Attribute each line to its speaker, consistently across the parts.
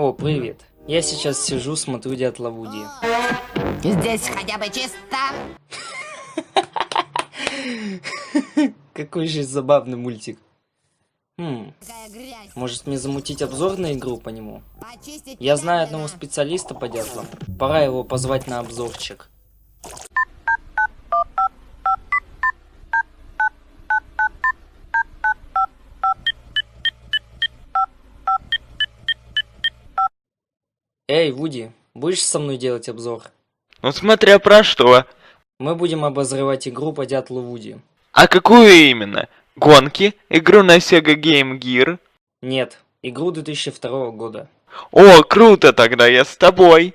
Speaker 1: О, привет. Я сейчас сижу, смотрю Дятла Вуди.
Speaker 2: Здесь хотя бы чисто.
Speaker 1: Какой же забавный мультик. Может мне замутить обзор на игру по нему? Я знаю одного специалиста по дятлам. Пора его позвать на обзорчик. Эй, Вуди, будешь со мной делать обзор?
Speaker 3: Ну смотря про что.
Speaker 1: Мы будем обозревать игру по Дятлу Вуди.
Speaker 3: А какую именно? Гонки? Игру на Sega Game Gear?
Speaker 1: Нет, игру 2002 года.
Speaker 3: О, круто, тогда я с тобой.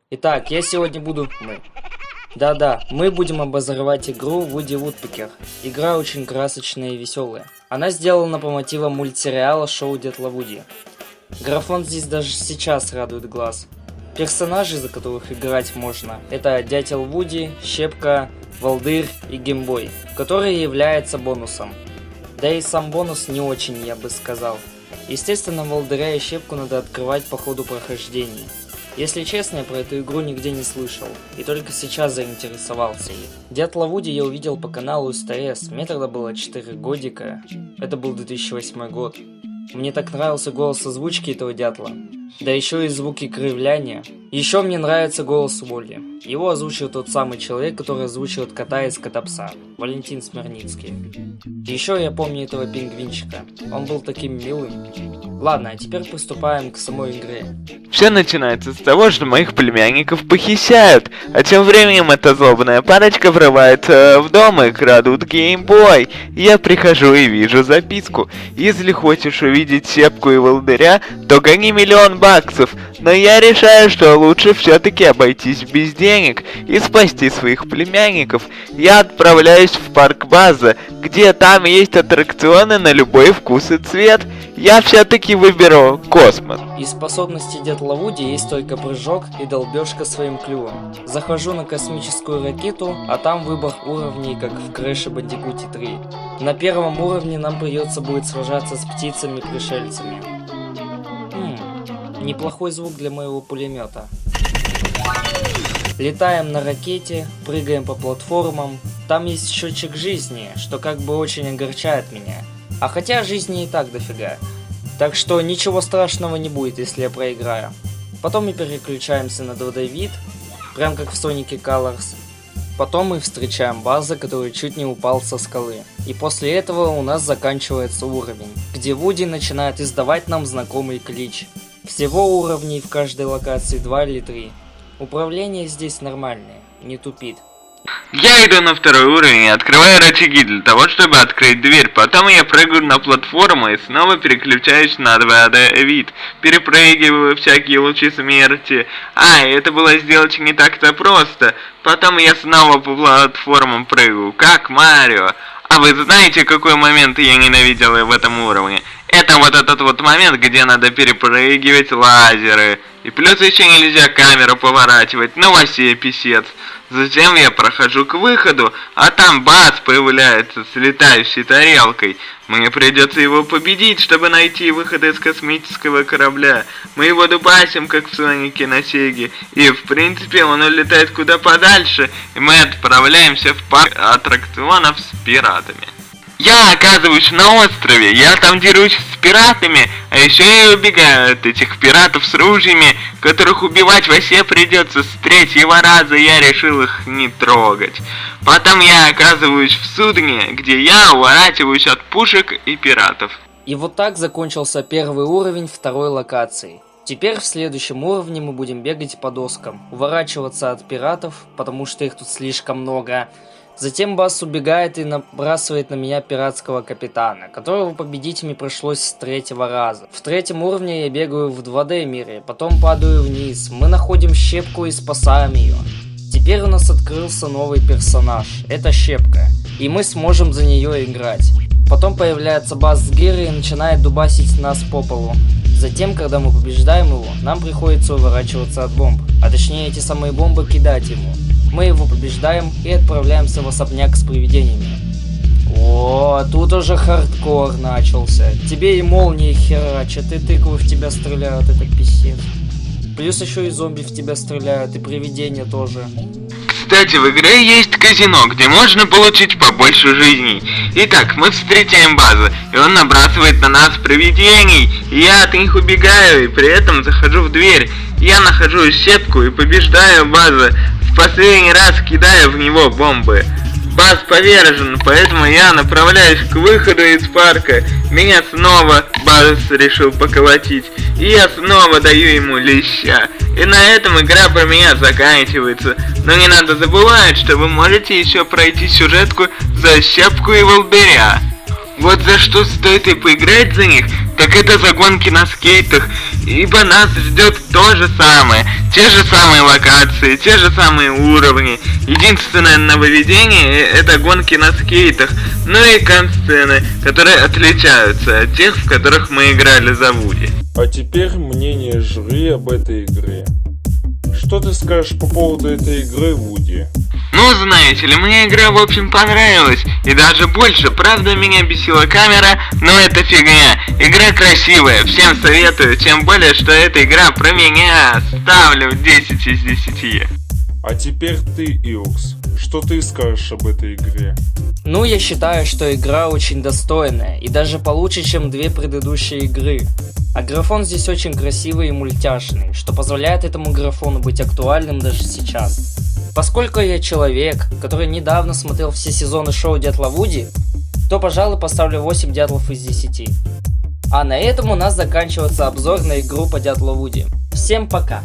Speaker 1: Итак, я сегодня буду... мы будем обозревать игру Вуди Вудпекер. Игра очень красочная и веселая. Она сделана по мотивам мультсериала шоу Дятла Вуди. Графон здесь даже сейчас радует глаз. Персонажи, за которых играть можно, это Дятел Вуди, Щепка, Волдырь и Геймбой, который является бонусом. Да и сам бонус не очень, я бы сказал. Естественно, Волдыря и Щепку надо открывать по ходу прохождения. Если честно, я про эту игру нигде не слышал, и только сейчас заинтересовался ей. Дятла Вуди я увидел по каналу СТС, мне тогда было 4 годика, это был 2008 год. Мне так нравился голос озвучки этого дятла, да еще и звуки кривляния. Еще мне нравится голос Волли, его озвучил тот самый человек, который озвучивает кота из Кота-Пса, Валентин Смирницкий. Еще я помню этого пингвинчика, он был таким милым. Ладно, а теперь приступаем к самой игре.
Speaker 3: Все начинается с того, что моих племянников похищают, а тем временем эта злобная парочка врывается в дом и крадут геймбой. Я прихожу и вижу записку. Если хочешь увидеть Щепку и Волдыря, то гони $1 000 000. Но я решаю, что лучше все-таки обойтись без денег и спасти своих племянников. Я отправляюсь в парк База, где там есть аттракционы на любой вкус и цвет. Я все-таки выберу космос.
Speaker 1: Из способностей Дятла Вуди есть только прыжок и долбежка своим клювом. Захожу на космическую ракету, а там выбор уровней, как в Crash Bandicoot 3. На первом уровне нам придется будет сражаться с птицами-пришельцами. Неплохой звук для моего пулемета. Летаем на ракете, прыгаем по платформам. Там есть счетчик жизни, что как бы очень огорчает меня. А хотя жизни и так дофига. Так что ничего страшного не будет, если я проиграю. Потом мы переключаемся на 2D-вид, прям как в Sonic Colors. Потом мы встречаем База, который чуть не упал со скалы. И после этого у нас заканчивается уровень, где Вуди начинает издавать нам знакомый клич. Всего уровней в каждой локации 2 или 3. Управление здесь нормальное, не тупит.
Speaker 3: Я иду на второй уровень и открываю рычаги для того, чтобы открыть дверь. Потом я прыгаю на платформу и снова переключаюсь на 2D-вид. Перепрыгиваю всякие лучи смерти. Это было сделать не так-то просто. Потом я снова по платформам прыгаю, как Марио. А вы знаете, какой момент я ненавидел в этом уровне? Это вот этот вот момент, где надо перепрыгивать лазеры. И плюс еще нельзя камеру поворачивать, ну вообще писец. Затем я прохожу к выходу, а там Баз появляется с летающей тарелкой. Мне придется его победить, чтобы найти выход из космического корабля. Мы его дубасим, как в Сонике на Сеге. И в принципе он улетает куда подальше, и мы отправляемся в парк аттракционов с пиратами. Я оказываюсь на острове, я там дерусь с пиратами, а еще я убегаю от этих пиратов с ружьями, которых убивать вообще придется с 3-го раза, я решил их не трогать. Потом я оказываюсь в судне, где я уворачиваюсь от пушек и пиратов.
Speaker 1: И вот так закончился первый уровень второй локации. Теперь в следующем уровне мы будем бегать по доскам, уворачиваться от пиратов, потому что их тут слишком много. Затем Баз убегает и набрасывает на меня пиратского капитана, которого победить мне пришлось с 3-го раза. В 3-м уровне я бегаю в 2D мире, потом падаю вниз, мы находим Щепку и спасаем ее. Теперь у нас открылся новый персонаж, это Щепка, и мы сможем за нее играть. Потом появляется Баз с Гирой и начинает дубасить нас по полу. Затем, когда мы побеждаем его, нам приходится уворачиваться от бомб, а точнее эти самые бомбы кидать ему. Мы его побеждаем и отправляемся в особняк с привидениями. О, тут уже хардкор начался. Тебе и молнии херачат, и тыквы в тебя стреляют, это писец. Плюс еще и зомби в тебя стреляют, и привидения тоже.
Speaker 3: Кстати, в игре есть казино, где можно получить побольше жизней. Итак, мы встречаем База, и он набрасывает на нас привидений. Я от них убегаю, и при этом захожу в дверь. Я нахожу щепку и побеждаю База, в последний раз кидая в него бомбы. Баз повержен, поэтому я направляюсь к выходу из парка. Меня снова Баз решил поколотить, и я снова даю ему леща. И на этом игра про меня заканчивается. Но не надо забывать, что вы можете еще пройти сюжетку за щепку и волдыря. Вот за что стоит и поиграть за них, так это за гонки на скейтах, ибо нас ждет то же самое, те же самые локации, те же самые уровни. Единственное нововведение это гонки на скейтах, ну и кат-сцены, которые отличаются от тех, в которых мы играли за Вуди.
Speaker 4: А теперь мнение жюри об этой игре. Что ты скажешь по поводу этой игры, Вуди?
Speaker 3: Ну, знаете ли, мне игра в общем понравилась, и даже больше, правда меня бесила камера, но это фигня. Игра красивая, всем советую, тем более, что эта игра про меня. Ставлю 10 из 10.
Speaker 4: А теперь ты, Илкс. Что ты скажешь об этой игре?
Speaker 1: Ну, я считаю, что игра очень достойная, и даже получше, чем две предыдущие игры. А графон здесь очень красивый и мультяшный, что позволяет этому графону быть актуальным даже сейчас. Поскольку я человек, который недавно смотрел все сезоны шоу Дятла Вуди, то, пожалуй, поставлю 8 дятлов из 10. А на этом у нас заканчивается обзор на игру по Дятлу Вуди. Всем пока!